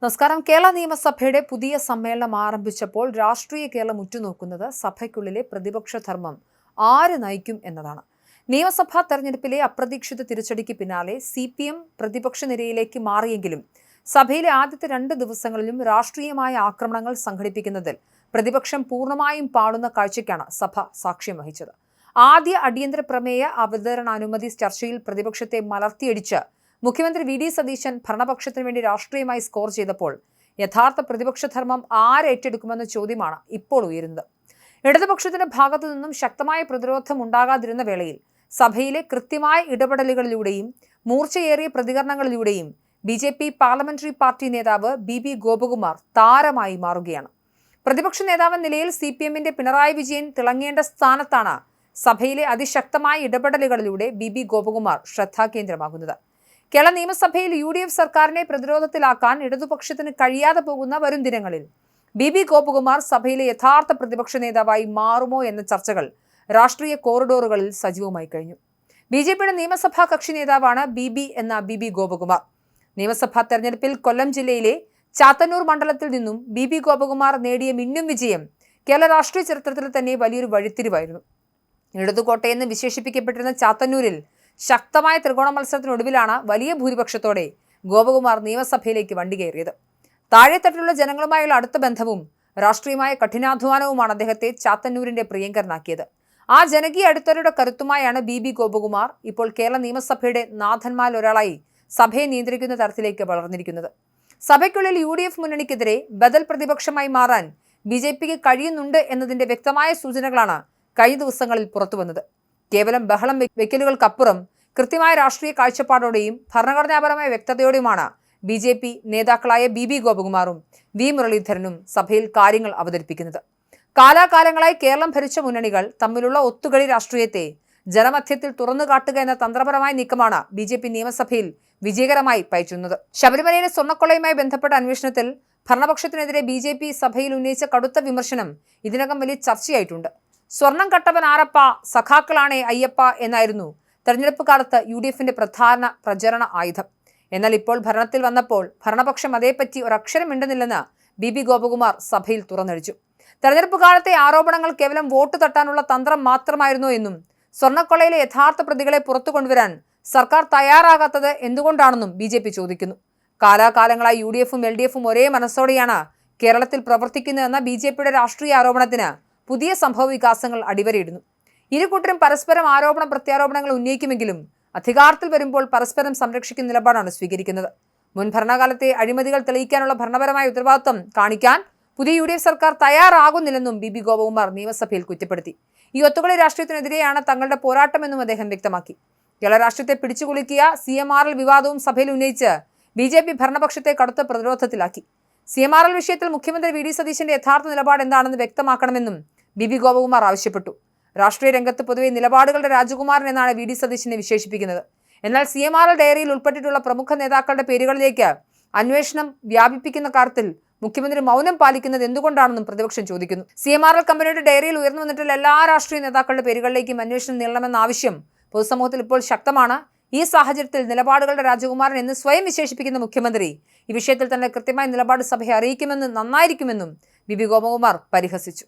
നമസ്കാരം. കേരള നിയമസഭയുടെ പുതിയ സമ്മേളനം ആരംഭിച്ചപ്പോൾ രാഷ്ട്രീയ കേരളം ഉറ്റുനോക്കുന്നത് സഭയ്ക്കുള്ളിലെ പ്രതിപക്ഷ ധർമ്മം ആര് നയിക്കും എന്നതാണ്. നിയമസഭാ തെരഞ്ഞെടുപ്പിലെ അപ്രതീക്ഷിത തിരിച്ചടിക്ക് പിന്നാലെ CPM പ്രതിപക്ഷ നിരയിലേക്ക് മാറിയെങ്കിലും സഭയിലെ ആദ്യത്തെ 2 ദിവസങ്ങളിലും രാഷ്ട്രീയമായ ആക്രമണങ്ങൾ സംഘടിപ്പിക്കുന്നതിൽ പ്രതിപക്ഷം പൂർണ്ണമായും പാടുന്ന കാഴ്ചയ്ക്കാണ് സഭ സാക്ഷ്യം വഹിച്ചത്. ആദ്യ അടിയന്തര പ്രമേയ അവതരണാനുമതി ചർച്ചയിൽ പ്രതിപക്ഷത്തെ മലർത്തിയടിച്ച് മുഖ്യമന്ത്രി VD സതീശൻ ഭരണപക്ഷത്തിനു വേണ്ടി രാഷ്ട്രീയമായി സ്കോർ ചെയ്തപ്പോൾ യഥാർത്ഥ പ്രതിപക്ഷ ധർമ്മം ആരേറ്റെടുക്കുമെന്ന ചോദ്യമാണ് ഇപ്പോൾ ഉയരുന്നത്. ഇടതുപക്ഷത്തിന്റെ ഭാഗത്തു നിന്നും ശക്തമായ പ്രതിരോധം ഉണ്ടാകാതിരുന്ന വേളയിൽ സഭയിലെ കൃത്യമായ ഇടപെടലുകളിലൂടെയും മൂർച്ചയേറിയ പ്രതികരണങ്ങളിലൂടെയും BJP പാർലമെന്ററി പാർട്ടി നേതാവ് BB ഗോപകുമാർ താരമായി മാറുകയാണ്. പ്രതിപക്ഷ നേതാവെന്ന നിലയിൽ CPMന്റെ പിണറായി വിജയൻ തിളങ്ങേണ്ട സ്ഥാനത്താണ് സഭയിലെ അതിശക്തമായ ഇടപെടലുകളിലൂടെ BB ഗോപകുമാർ ശ്രദ്ധാകേന്ദ്രമാകുന്നത്. കേരള നിയമസഭയിൽ UDF സർക്കാരിനെ പ്രതിരോധത്തിലാക്കാൻ ഇടതുപക്ഷത്തിന് കഴിയാതെ പോകുന്ന വരും ദിനങ്ങളിൽ BB ഗോപകുമാർ സഭയിലെ യഥാർത്ഥ പ്രതിപക്ഷ നേതാവായി മാറുമോ എന്ന ചർച്ചകൾ രാഷ്ട്രീയ കോറിഡോറുകളിൽ സജീവമായി കഴിഞ്ഞു. BJPയുടെ നിയമസഭാ കക്ഷി നേതാവാണ് BB ഗോപകുമാർ. നിയമസഭാ തെരഞ്ഞെടുപ്പിൽ കൊല്ലം ജില്ലയിലെ ചാത്തന്നൂർ മണ്ഡലത്തിൽ നിന്നും BB ഗോപകുമാർ നേടിയ മിന്നും വിജയം കേരള രാഷ്ട്രീയ ചരിത്രത്തിൽ തന്നെ വലിയൊരു വഴിത്തിരിവായിരുന്നു. ഇടതുകോട്ടയെന്ന് വിശേഷിപ്പിക്കപ്പെട്ടിരുന്ന ചാത്തന്നൂരിൽ ശക്തമായ ത്രികോണ മത്സരത്തിനൊടുവിലാണ് വലിയ ഭൂരിപക്ഷത്തോടെ ഗോപകുമാർ നിയമസഭയിലേക്ക് വണ്ടി കയറിയത്. താഴെത്തട്ടിലുള്ള ജനങ്ങളുമായുള്ള അടുത്ത ബന്ധവും രാഷ്ട്രീയമായ കഠിനാധ്വാനവുമാണ് അദ്ദേഹത്തെ ചാത്തന്നൂരിന്റെ പ്രിയങ്കരനാക്കിയത്. ആ ജനകീയ അടിത്തറയുടെ കരുത്തുമായാണ് BB ഗോപകുമാർ ഇപ്പോൾ കേരള നിയമസഭയുടെ നാഥന്മാരിൽ ഒരാളായി സഭയെ നിയന്ത്രിക്കുന്ന തരത്തിലേക്ക് വളർന്നിരിക്കുന്നത്. സഭയ്ക്കുള്ളിൽ UDF മുന്നണിക്കെതിരെ ബദൽ പ്രതിപക്ഷമായി മാറാൻ BJPക്ക് കഴിയുന്നുണ്ട് എന്നതിന്റെ വ്യക്തമായ സൂചനകളാണ് കഴിഞ്ഞ ദിവസങ്ങളിൽ പുറത്തുവന്നത്. കേവലം ബഹളം വെക്കലുകൾക്കപ്പുറം കൃത്യമായ രാഷ്ട്രീയ കാഴ്ചപ്പാടോടെയും ഭരണഘടനാപരമായ വ്യക്തതയോടെയുമാണ് BJP നേതാക്കളായ BB ഗോപകുമാറും V മുരളീധരനും സഭയിൽ കാര്യങ്ങൾ അവതരിപ്പിക്കുന്നത്. കാലാകാലങ്ങളായി കേരളം ഭരിച്ച മുന്നണികൾ തമ്മിലുള്ള ഒത്തുകളി രാഷ്ട്രീയത്തെ ജനമധ്യത്തിൽ തുറന്നു കാട്ടുക എന്ന തന്ത്രപരമായ നീക്കമാണ് BJP നിയമസഭയിൽ വിജയകരമായി പയറ്റുന്നത്. ശബരിമലയിലെ സ്വർണ്ണക്കൊള്ളയുമായി ബന്ധപ്പെട്ട അന്വേഷണത്തിൽ ഭരണപക്ഷത്തിനെതിരെ BJP സഭയിൽ ഉന്നയിച്ച കടുത്ത വിമർശനം ഇതിനകം വലിയ ചർച്ചയായിട്ടുണ്ട്. സ്വർണം കട്ടവൻ ആരപ്പ, സഖാക്കളാണേ അയ്യപ്പ എന്നായിരുന്നു തെരഞ്ഞെടുപ്പ് കാലത്ത് UDFന്റെ പ്രധാന പ്രചരണ ആയുധം. എന്നാൽ ഇപ്പോൾ ഭരണത്തിൽ വന്നപ്പോൾ ഭരണപക്ഷം അതേപ്പറ്റി ഒരക്ഷരം മിണ്ടുന്നില്ലെന്ന് BB ഗോപകുമാർ സഭയിൽ തുറന്നടിച്ചു. തെരഞ്ഞെടുപ്പ് കാലത്തെ ആരോപണങ്ങൾ കേവലം വോട്ട് തട്ടാനുള്ള തന്ത്രം മാത്രമായിരുന്നോ എന്നും സ്വർണ്ണക്കൊള്ളയിലെ യഥാർത്ഥ പ്രതികളെ പുറത്തു കൊണ്ടുവരാൻ സർക്കാർ തയ്യാറാകാത്തത് എന്തുകൊണ്ടാണെന്നും BJP ചോദിക്കുന്നു. കാലാകാലങ്ങളായി UDFും LDFും ഒരേ മനസ്സോടെയാണ് കേരളത്തിൽ പ്രവർത്തിക്കുന്നതെന്ന BJPയുടെ രാഷ്ട്രീയ ആരോപണത്തിന് പുതിയ സംഭവ വികാസങ്ങൾ അടിവരയിടുന്നു. ഇരുകൂട്ടരും പരസ്പരം ആരോപണ പ്രത്യാരോപണങ്ങൾ ഉന്നയിക്കുമെങ്കിലും അധികാരത്തിൽ വരുമ്പോൾ പരസ്പരം സംരക്ഷിക്കുന്ന നിലപാടാണ് സ്വീകരിക്കുന്നത്. മുൻ ഭരണകാലത്തെ അഴിമതികൾ തെളിയിക്കാനുള്ള ഭരണപരമായ ഉത്തരവാദിത്വം കാണിക്കാൻ പുതിയ UDF സർക്കാർ തയ്യാറാകുന്നില്ലെന്നും BB ഗോപകുമാർ നിയമസഭയിൽ കുറ്റപ്പെടുത്തി. ഈ ഒത്തുകളി രാഷ്ട്രീയത്തിനെതിരെയാണ് തങ്ങളുടെ പോരാട്ടമെന്നും അദ്ദേഹം വ്യക്തമാക്കി. കേരള രാഷ്ട്രീയത്തെ പിടിച്ചുകുലുക്കിയ CMRL വിവാദവും സഭയിൽ ഉന്നയിച്ച് BJP ഭരണപക്ഷത്തെ കടുത്ത പ്രതിരോധത്തിലാക്കി. CMRL വിഷയത്തിൽ മുഖ്യമന്ത്രി VD സതീശന്റെ യഥാർത്ഥ നിലപാട് എന്താണെന്ന് വ്യക്തമാക്കണമെന്നും BB ഗോപകുമാർ ആവശ്യപ്പെട്ടു. രാഷ്ട്രീയ രംഗത്ത് പൊതുവെ നിലപാടുകളുടെ രാജകുമാരൻ എന്നാണ് VD സതീശനെ വിശേഷിപ്പിക്കുന്നത്. എന്നാൽ CMRL ഡയറിയിൽ ഉൾപ്പെട്ടിട്ടുള്ള പ്രമുഖ നേതാക്കളുടെ പേരുകളിലേക്ക് അന്വേഷണം വ്യാപിപ്പിക്കുന്ന കാര്യത്തിൽ മുഖ്യമന്ത്രി മൗനം പാലിക്കുന്നത് എന്തുകൊണ്ടാണെന്നും പ്രതിപക്ഷം ചോദിക്കുന്നു. CMRL കമ്പനിയുടെ ഡയറിയിൽ ഉയർന്നു വന്നിട്ടുള്ള എല്ലാ രാഷ്ട്രീയ നേതാക്കളുടെ പേരുകളിലേക്കും അന്വേഷണം നീളണമെന്ന ആവശ്യം പൊതുസമൂഹത്തിൽ ഇപ്പോൾ ശക്തമാണ്. ഈ സാഹചര്യത്തിൽ നിലപാടുകളുടെ രാജകുമാരൻ എന്ന് സ്വയം വിശേഷിപ്പിക്കുന്ന മുഖ്യമന്ത്രി ഈ വിഷയത്തിൽ തന്നെ കൃത്യമായ നിലപാട് സഭയെ അറിയിക്കുമെന്ന് നന്നായിരിക്കുമെന്നും BB ഗോപകുമാർ പരിഹസിച്ചു.